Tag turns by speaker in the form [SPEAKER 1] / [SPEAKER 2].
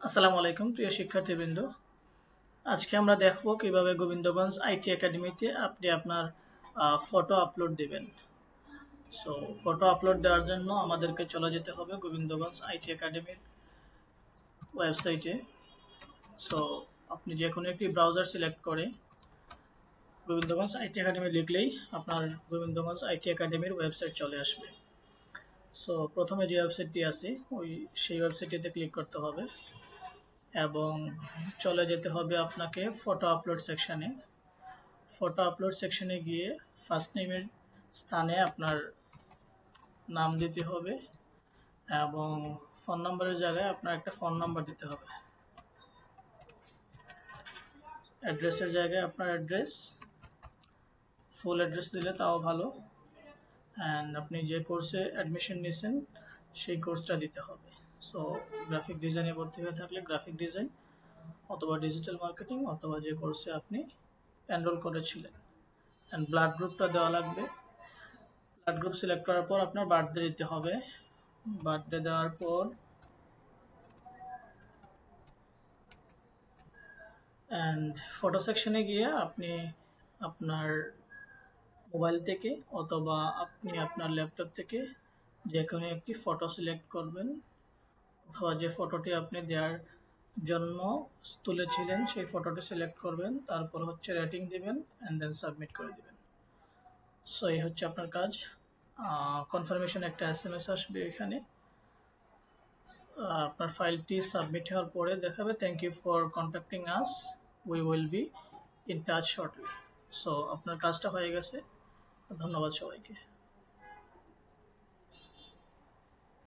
[SPEAKER 1] আসসালামু আলাইকুম প্রিয় শিক্ষার্থীবৃন্দ। আজকে আমরা দেখব কিভাবে গোবিন্দগঞ্জ আইটি একাডেমিতে আপনি আপনার ফটো আপলোড দিবেন। সো ফটো আপলোড দেওয়ার জন্য আমাদেরকে চলে যেতে হবে গোবিন্দগঞ্জ আইটি একাডেমির ওয়েবসাইটে। সো আপনি যে কোনো একটি ব্রাউজার সিলেক্ট করে গোবিন্দগঞ্জ আইটি একাডেমি লিখলেই আপনার গোবিন্দগঞ্জ আইটি একাডেমির ওয়েবসাইট চলে আসবে। সো প্রথমে যে ওয়েবসাইটটি আছে সেই ওয়েবসাইটটিতে ক্লিক করতে হবে এবং চলে যেতে হবে আপনাকে ফটো আপলোড সেকশানে। ফটো আপলোড সেকশনে গিয়ে ফার্স্ট নেমের স্থানে আপনার নাম দিতে হবে এবং ফোন নম্বরের জায়গায় আপনার একটা ফোন নাম্বার দিতে হবে। অ্যাড্রেসের জায়গায় আপনার অ্যাড্রেস, ফুল অ্যাড্রেস দিলে তাও ভালো। অ্যান্ড আপনি যে কোর্সে অ্যাডমিশন নিয়েছেন সেই কোর্সটা দিতে হবে। সো গ্রাফিক ডিজাইনে ভর্তি হয়ে থাকলে গ্রাফিক ডিজাইন অথবা ডিজিটাল মার্কেটিং অথবা যে কোর্সে আপনি এনরোল করেছিলেন। অ্যান্ড ব্লাড গ্রুপটা দেওয়া লাগবে। ব্লাড গ্রুপ সিলেক্ট করার পর আপনার বার্থডে দিতে হবে। বার্থডে দেওয়ার পর অ্যান্ড ফটো সেকশনে গিয়ে আপনি আপনার মোবাইল থেকে অথবা আপনি আপনার ল্যাপটপ থেকে যে কোনো একটি ফটো সিলেক্ট করবেন অথবা যে ফটোটি আপনি দেওয়ার জন্য তুলেছিলেন সেই ফটোটি সিলেক্ট করবেন, তারপর হচ্ছে রেটিং দিবেন অ্যান্ড দেন সাবমিট করে দিবেন। সো এই হচ্ছে আপনার কাজ। কনফার্মেশন একটা SMS আসবে এখানে। আপনার ফাইলটি সাবমিট হওয়ার পরে দেখাবে thank you for contacting us, we will be in touch shortly. So আপনার কাজটা হয়ে গেছে। ধন্যবাদ সবাইকে।